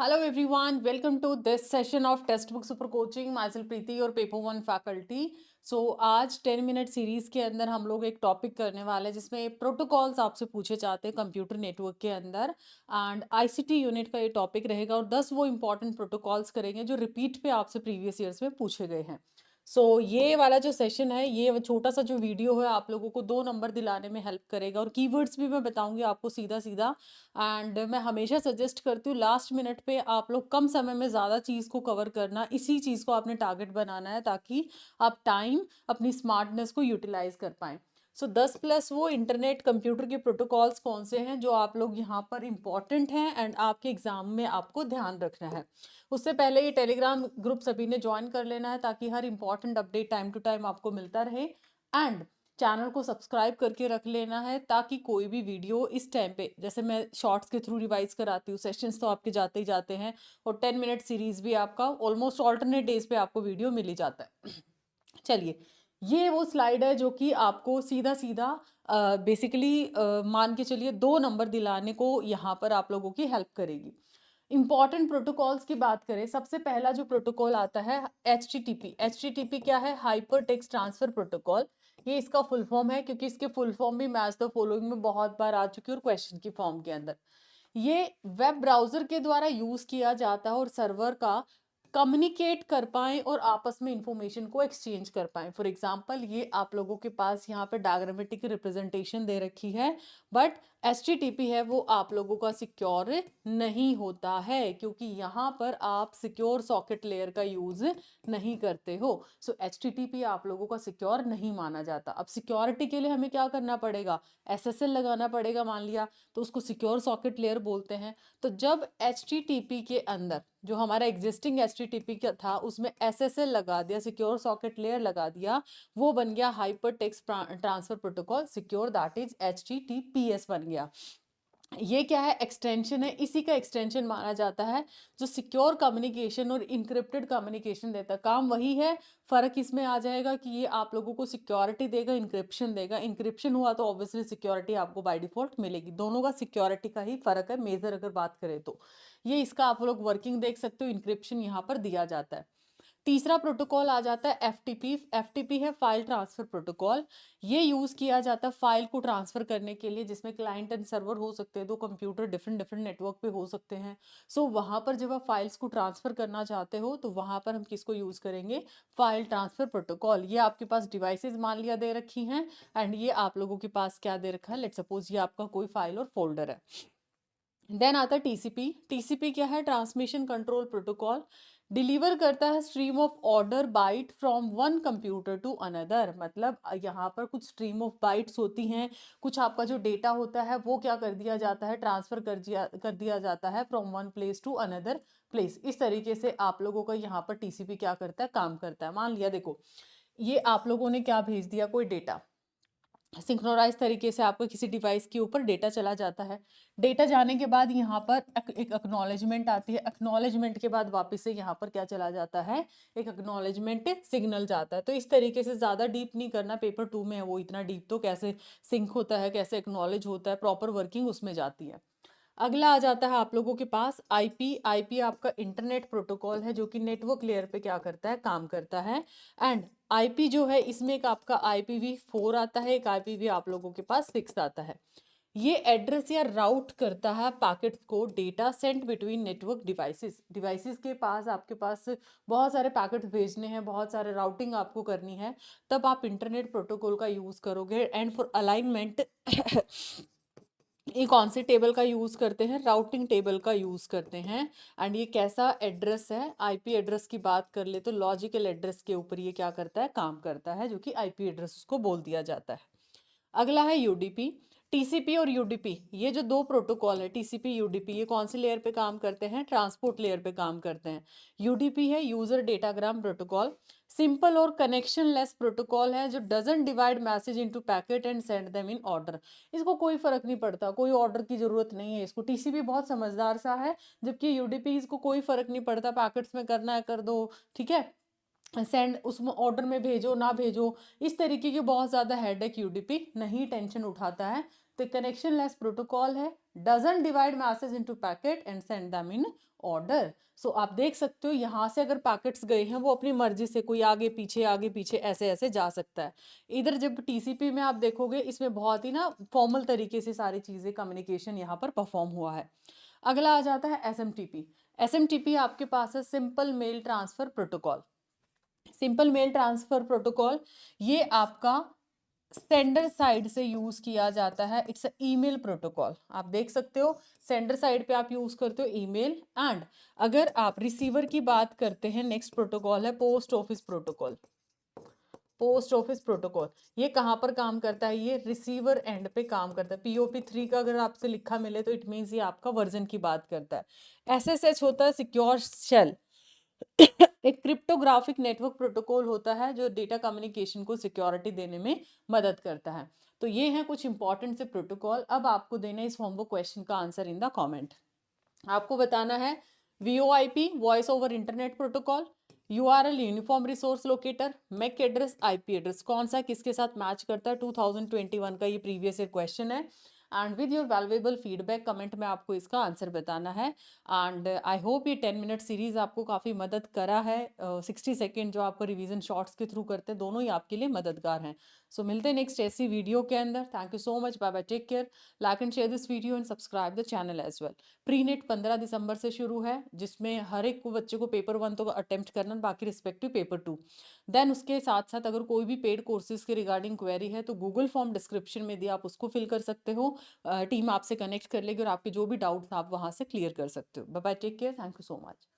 Hello everyone, welcome to this session of Textbook Super Coaching. Myself Preeti और paper one faculty. सो आज 10 minute series के अंदर हम लोग एक टॉपिक करने वाले हैं जिसमें प्रोटोकॉल्स आपसे पूछे जाते हैं कंप्यूटर नेटवर्क के अंदर. एंड आईसीटी यूनिट का ये टॉपिक रहेगा और 10 वो इंपॉर्टेंट प्रोटोकॉल्स करेंगे जो रिपीट पे आपसे प्रीवियस ईयर्स में पूछे गए हैं. सो ये वाला जो सेशन है, ये छोटा सा जो वीडियो है आप लोगों को 2 नंबर दिलाने में हेल्प करेगा और कीवर्ड्स भी मैं बताऊंगी आपको सीधा सीधा. एंड मैं हमेशा सजेस्ट करती हूँ लास्ट मिनट पे आप लोग कम समय में ज़्यादा चीज़ को कवर करना, इसी चीज़ को आपने टारगेट बनाना है ताकि आप टाइम अपनी स्मार्टनेस को यूटिलाइज कर पाएं. सो 10 प्लस वो इंटरनेट कंप्यूटर के प्रोटोकॉल्स कौन से हैं जो आप लोग यहाँ पर इंपॉर्टेंट हैं एंड आपके एग्जाम में आपको ध्यान रखना है. उससे पहले ये टेलीग्राम ग्रुप सभी ने ज्वाइन कर लेना है ताकि हर important update time to time आपको मिलता रहे. एंड चैनल को सब्सक्राइब करके रख लेना है ताकि कोई भी वीडियो इस टाइम पे, जैसे मैं शॉर्ट्स के थ्रू रिवाइज कराती हूँ, सेशंस तो आपके जाते ही जाते हैं और 10 मिनट सीरीज भी आपका ऑलमोस्ट ऑल्टरनेट डेज पे आपको वीडियो मिल ही जाता है. चलिए, ये वो स्लाइड है जो कि आपको सीधा सीधा बेसिकली मान के चलिए 2 नंबर दिलाने को यहाँ पर आप लोगों की हेल्प करेगी. इंपॉर्टेंट प्रोटोकॉल्स की बात करें, सबसे पहला जो प्रोटोकॉल आता है HTTP. HTTP क्या है? Hyper text transfer protocol. ये इसका फुल फॉर्म है क्योंकि इसके फुल फॉर्म भी मैच द फॉलोइंग में बहुत बार आ चुकी है और क्वेश्चन की फॉर्म के अंदर. ये वेब ब्राउजर के द्वारा यूज किया जाता है और सर्वर का कम्युनिकेट कर पाएँ और आपस में इंफॉर्मेशन को एक्सचेंज कर पाएँ. फॉर एग्जांपल, ये आप लोगों के पास यहाँ पे डायग्रामेटिक रिप्रेजेंटेशन दे रखी है, बट HTTP है वो आप लोगों का सिक्योर नहीं होता है क्योंकि यहाँ पर आप सिक्योर सॉकेट लेयर का यूज नहीं करते हो. सो HTTP आप लोगों का सिक्योर नहीं माना जाता. अब सिक्योरिटी के लिए हमें क्या करना पड़ेगा? SSL लगाना पड़ेगा मान लिया, तो उसको सिक्योर सॉकेट लेयर बोलते हैं. तो जब HTTP के अंदर जो हमारा एग्जिस्टिंग HTTP का था उसमें SSL लगा दिया, सिक्योर सॉकेट लेयर लगा दिया, वो बन गया hyper text transfer protocol secure, that is HTTPS बन गया. ये क्या है? एक्सटेंशन है. इसी का एक्सटेंशन माना जाता है जो सिक्योर कम्युनिकेशन और इनक्रिप्टेड कम्युनिकेशन देता है. काम वही है, फर्क इसमें आ जाएगा कि ये आप लोगों को सिक्योरिटी देगा, इंक्रिप्शन देगा. इंक्रिप्शन हुआ तो ऑब्वियसली सिक्योरिटी आपको बाय डिफॉल्ट मिलेगी. दोनों का सिक्योरिटी का ही फर्क है मेजर अगर बात करें तो. ये इसका आप लोग वर्किंग देख सकते हो, इंक्रिप्शन यहाँ पर दिया जाता है. तीसरा प्रोटोकॉल आ जाता है FTP. FTP है फाइल ट्रांसफर प्रोटोकॉल. ये यूज किया जाता है फाइल को ट्रांसफर करने के लिए जिसमें क्लाइंट एंड सर्वर हो सकते हैं, दो कंप्यूटर डिफरेंट डिफरेंट नेटवर्क पे हो सकते हैं. सो वहां पर जब आप फाइल्स को ट्रांसफर करना चाहते हो तो वहां पर हम किसको यूज करेंगे? File transfer protocol. ये आपके पास डिवाइसेस मान लिया दे रखी हैं एंड ये आप लोगों के पास क्या दे रखा है? लेट सपोज ये आपका कोई फाइल और फोल्डर है. देन आता है TCP. TCP क्या है? Transmission control protocol. डिलीवर करता है stream of order byte from one computer to another. मतलब यहाँ पर कुछ स्ट्रीम ऑफ बाइट्स होती हैं, कुछ आपका जो डेटा होता है वो क्या कर दिया जाता है? ट्रांसफर कर दिया जाता है from one place to another place. इस तरीके से आप लोगों का यहाँ पर TCP क्या करता है? काम करता है. मान लिया देखो, ये आप लोगों ने क्या भेज दिया? कोई डेटा सिंक्रोनाइज तरीके से आपको किसी डिवाइस के ऊपर डेटा चला जाता है. डेटा जाने के बाद यहाँ पर एक एक्नॉलेजमेंट आती है. एक्नॉलेजमेंट के बाद वापस से यहाँ पर क्या चला जाता है? एक एक्नॉलेजमेंट सिग्नल जाता है. तो इस तरीके से ज़्यादा डीप नहीं करना, पेपर 2 में है वो. इतना डीप तो कैसे सिंक होता है, कैसे एक्नॉलेज होता है, प्रॉपर वर्किंग उसमें जाती है. अगला आ जाता है आप लोगों के पास IP. IP आपका इंटरनेट प्रोटोकॉल है जो कि नेटवर्क लेयर पे क्या करता है? काम करता है. एंड IP जो है इसमें एक आपका IPv4 आता है, एक IPv आप लोगों के पास 6 आता है. ये एड्रेस या राउट करता है पैकेट्स को, data sent between network devices. Devices के पास आपके पास बहुत सारे पैकेट्स भेजने हैं, बहुत सारे राउटिंग आपको करनी है, तब आप इंटरनेट प्रोटोकॉल का यूज करोगे. एंड फॉर अलाइनमेंट ये कौन से टेबल का यूज करते हैं? राउटिंग टेबल का यूज करते हैं. एंड ये कैसा एड्रेस है? IP एड्रेस की बात कर ले तो लॉजिकल एड्रेस के ऊपर ये क्या करता है? काम करता है, जो कि IP एड्रेस उसको बोल दिया जाता है. अगला है UDP. TCP और UDP, ये जो दो प्रोटोकॉल है TCP UDP, ये कौन से लेयर पे काम करते हैं? ट्रांसपोर्ट लेयर पे काम करते हैं. UDP है यूजर डेटाग्राम प्रोटोकॉल. सिंपल और कनेक्शन लेस प्रोटोकॉल है जो doesn't divide message into packet and send them in order. इसको कोई फर्क नहीं पड़ता, कोई ऑर्डर की जरूरत नहीं है इसको. TCP बहुत समझदार सा है, जबकि UDP इसको कोई फर्क नहीं पड़ता, पैकेट्स में करना है कर दो, ठीक है, सेंड उसमें ऑर्डर में भेजो ना भेजो, इस तरीके की बहुत ज़्यादा हेडेक UDP नहीं टेंशन उठाता है. तो कनेक्शन लेस प्रोटोकॉल है, doesn't divide message into packet and send them in order. So आप देख सकते हो यहाँ से अगर पैकेट्स गए हैं वो अपनी मर्जी से कोई आगे पीछे ऐसे ऐसे जा सकता है। इधर जब टीसीपी में आप देखोगे इसमें बहुत ही ना फॉर्मल तरीके से सारी चीज़ें कम्युनिकेशन यहाँ पर परफॉर्म हुआ है। अगला आ जाता है एसएमटीपी। एसएमटीपी आपके पास है simple mail transfer protocol. Simple mail transfer protocol ये आपका सेंडर साइड से यूज किया जाता है। It's a email protocol. आप देख सकते हो सेंडर साइड पे आप यूज करते हो ईमेल। एंड अगर आप रिसीवर की बात करते हैं, नेक्स्ट प्रोटोकॉल है post office protocol. Post office protocol ये कहाँ पर काम करता है? ये रिसीवर एंड पे काम करता है। POP3 का अगर आपसे लिखा मिले तो इट मीन्स ये आपका वर्जन की बात करता है। SSH होता है सिक्योर शेल। एक क्रिप्टोग्राफिक नेटवर्क प्रोटोकॉल होता है जो डेटा कम्युनिकेशन को सिक्योरिटी देने में मदद करता है। तो ये हैं कुछ इंपॉर्टेंट से प्रोटोकॉल। अब आपको देना है इस होमवर्क क्वेश्चन का आंसर इन द कमेंट। आपको बताना है VoIP voice over internet protocol, URL uniform resource locator, MAC address, IP address कौन सा किसके साथ मैच करता है। 2021 का ये प्रीवियस ईयर क्वेश्चन है। And with your valuable feedback comment में आपको इसका आंसर बताना है। एंड आई होप ये 10 मिनट सीरीज आपको काफ़ी मदद करा है। 60 सेकेंड जो आपको रिवीजन शॉर्ट्स के थ्रू करते हैं दोनों ही आपके लिए मददगार हैं। सो मिलते हैं नेक्स्ट ऐसी वीडियो के अंदर। Thank you so much. Bye bye, take care. Like and share this video and subscribe the channel as well. Pre NET 15 दिसंबर से शुरू है जिसमें हर एक को बच्चे को पेपर 1 तो अटेम्प्ट करना, बाकी रिस्पेक्टिव पेपर 2। देन उसके साथ साथ अगर कोई भी पेड कोर्सेज के रिगार्डिंग क्वेरी है तो गूगल फॉर्म डिस्क्रिप्शन में दिया, आप उसको फिल कर सकते हो। टीम आपसे कनेक्ट कर लेगी और आपके जो भी डाउट्स आप वहाँ से क्लियर कर सकते हो। Bye bye, take care. Thank you so much.